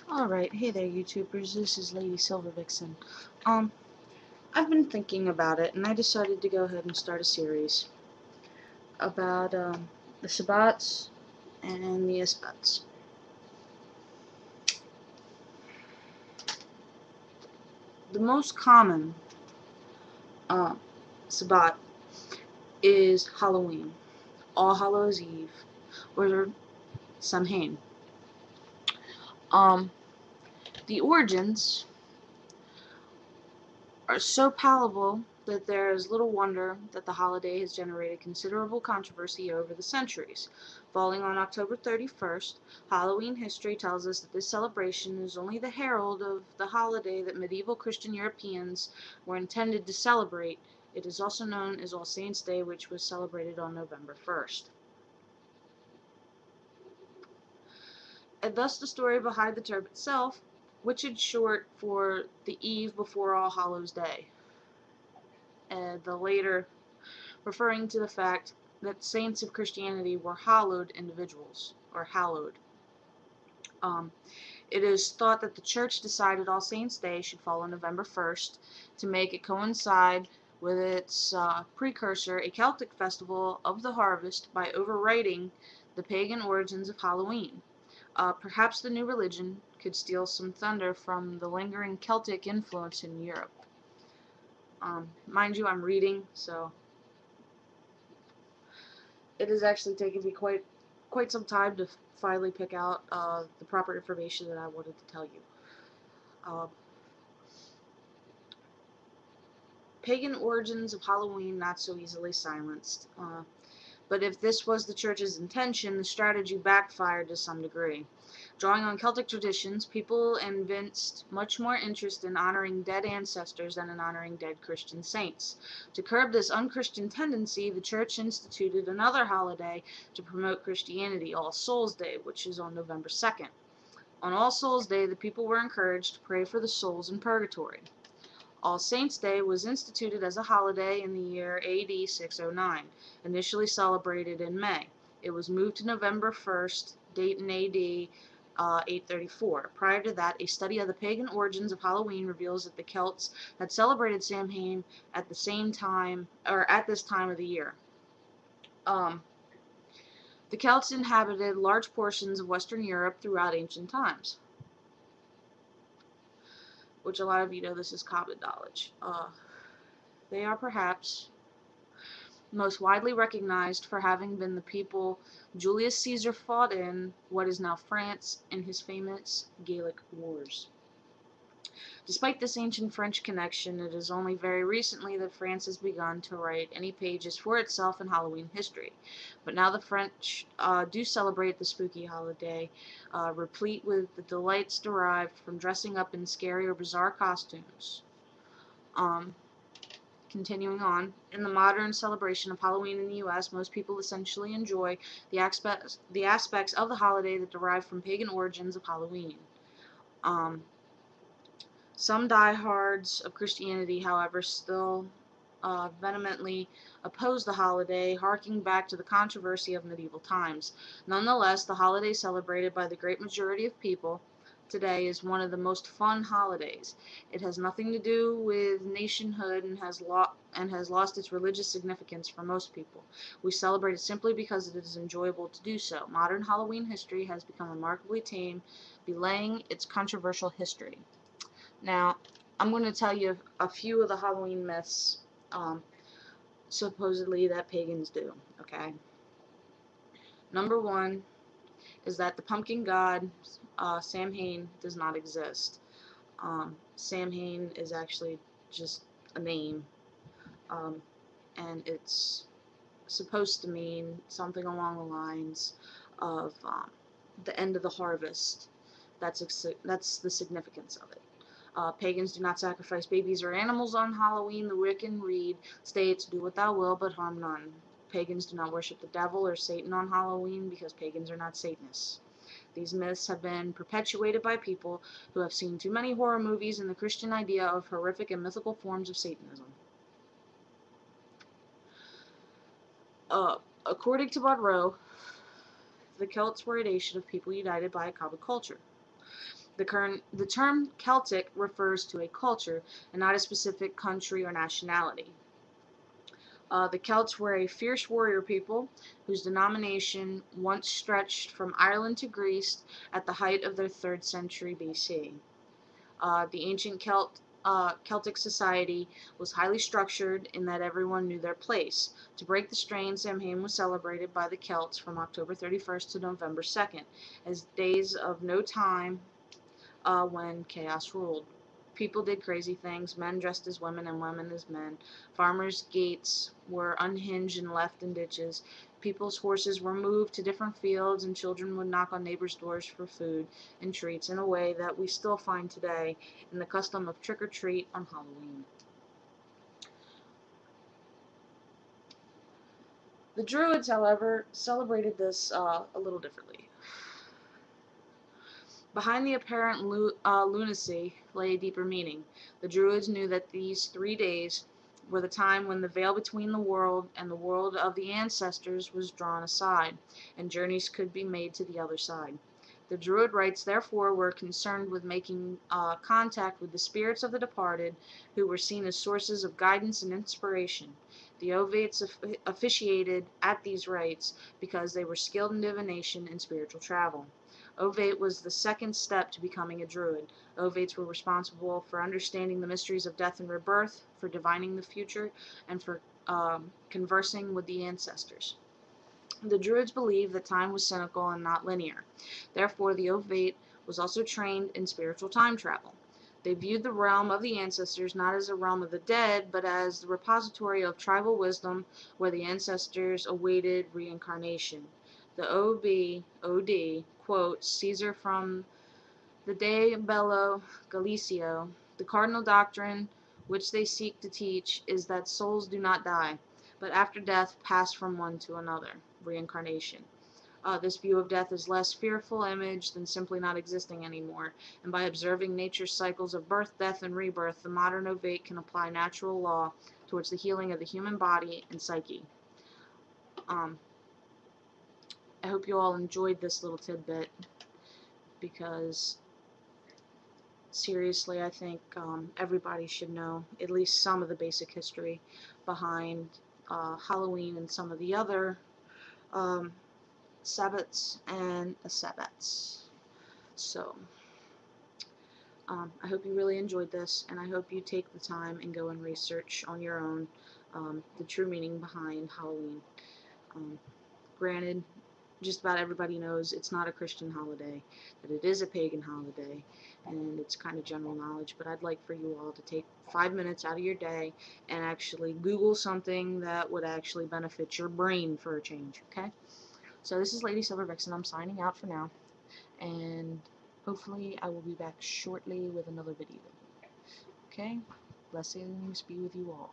Alright, hey there YouTubers, this is Lady Silver Vixen. Um, I've been thinking about it, and I decided to go ahead and start a series about, the Sabbats and the Esbats. The most common, Sabbat is Halloween, All Hallows Eve, or Samhain. Um, the origins are so palpable that there is little wonder that the holiday has generated considerable controversy over the centuries. Falling on October 31st, Halloween history tells us that this celebration is only the herald of the holiday that medieval Christian Europeans were intended to celebrate. It is also known as All Saints' Day, which was celebrated on November 1st. And thus the story behind the term itself, which is short for the eve before All Hallows' Day, and the later referring to the fact that saints of Christianity were hallowed individuals, or hallowed. Um, it is thought that the Church decided All Saints' Day should fall on November 1st to make it coincide with its precursor, a Celtic festival of the harvest, by overwriting the pagan origins of Halloween. Perhaps the new religion could steal some thunder from the lingering Celtic influence in Europe. Mind you, I'm reading, so it has actually taken me quite some time to finally pick out the proper information that I wanted to tell you. Uh, Pagan origins of Halloween not so easily silenced. But if this was the Church's intention, the strategy backfired to some degree. Drawing on Celtic traditions, people evinced much more interest in honoring dead ancestors than in honoring dead Christian saints. To curb this unchristian tendency, the Church instituted another holiday to promote Christianity, All Souls' Day, which is on November 2nd. On All Souls' Day, the people were encouraged to pray for the souls in purgatory. All Saints' Day was instituted as a holiday in the year AD 609, initially celebrated in May. It was moved to November 1st, date in AD 834. Prior to that, a study of the pagan origins of Halloween reveals that the Celts had celebrated Samhain at the same time, or at this time of the year. Um, the Celts inhabited large portions of Western Europe throughout ancient times, which a lot of you know this is common knowledge. They are perhaps most widely recognized for having been the people Julius Caesar fought in what is now France in his famous Gallic Wars. Despite this ancient French connection, it is only very recently that France has begun to write any pages for itself in Halloween history. But now the French do celebrate the spooky holiday, replete with the delights derived from dressing up in scary or bizarre costumes. Um, Continuing on, in the modern celebration of Halloween in the U.S., most people essentially enjoy the aspects of the holiday that derive from pagan origins of Halloween. Um, some diehards of Christianity, however, still vehemently oppose the holiday, harking back to the controversy of medieval times. Nonetheless, the holiday celebrated by the great majority of people today is one of the most fun holidays. It has nothing to do with nationhood and has lost its religious significance for most people. We celebrate it simply because it is enjoyable to do so. Modern Halloween history has become remarkably tame, belaying its controversial history. Now, I'm going to tell you a few of the Halloween myths, um, supposedly that pagans do, okay? Number one is that the pumpkin god, Samhain, does not exist. Samhain is actually just a name, um, and it's supposed to mean something along the lines of the end of the harvest. That's the significance of it. Pagans do not sacrifice babies or animals on Halloween. The Wiccan Rede states, "Do what thou wilt, but harm none." Pagans do not worship the devil or Satan on Halloween because pagans are not Satanists. These myths have been perpetuated by people who have seen too many horror movies and the Christian idea of horrific and mythical forms of Satanism. According to Monroe, the Celts were a nation of people united by a common culture. The term Celtic refers to a culture and not a specific country or nationality. The Celts were a fierce warrior people whose denomination once stretched from Ireland to Greece at the height of their 3rd century BC. The ancient Celtic society was highly structured in that everyone knew their place. To break the strain, Samhain was celebrated by the Celts from October 31st to November 2nd as days of no time when chaos ruled. People did crazy things, men dressed as women and women as men. Farmers' gates were unhinged and left in ditches. People's horses were moved to different fields, and children would knock on neighbors' doors for food and treats in a way that we still find today in the custom of trick-or-treat on Halloween. The Druids, however, celebrated this a little differently. Behind the apparent lunacy lay a deeper meaning. The Druids knew that these 3 days were the time when the veil between the world and the world of the ancestors was drawn aside, and journeys could be made to the other side. The Druid rites, therefore, were concerned with making contact with the spirits of the departed, who were seen as sources of guidance and inspiration. The Ovates officiated at these rites because they were skilled in divination and spiritual travel. Ovate was the second step to becoming a Druid. Ovates were responsible for understanding the mysteries of death and rebirth, for divining the future, and for conversing with the ancestors. The Druids believed that time was cyclical and not linear. Therefore, the Ovate was also trained in spiritual time travel. They viewed the realm of the ancestors not as a realm of the dead, but as the repository of tribal wisdom where the ancestors awaited reincarnation. The OD quotes Caesar from the De Bello Gallicio. The cardinal doctrine which they seek to teach is that souls do not die, but after death pass from one to another, reincarnation. This view of death is less fearful image than simply not existing anymore, and by observing nature's cycles of birth, death, and rebirth, the modern Ovate can apply natural law towards the healing of the human body and psyche. I hope you all enjoyed this little tidbit, because seriously, I think everybody should know at least some of the basic history behind Halloween and some of the other Sabbats and Esbats. So, I hope you really enjoyed this, and I hope you take the time and go and research on your own the true meaning behind Halloween. Granted, just about everybody knows it's not a Christian holiday, that it is a pagan holiday, and it's kind of general knowledge, but I'd like for you all to take 5 minutes out of your day and actually Google something that would actually benefit your brain for a change, okay? So this is Lady Silver Vixen. I'm signing out for now, and hopefully I will be back shortly with another video. Okay? Blessings be with you all.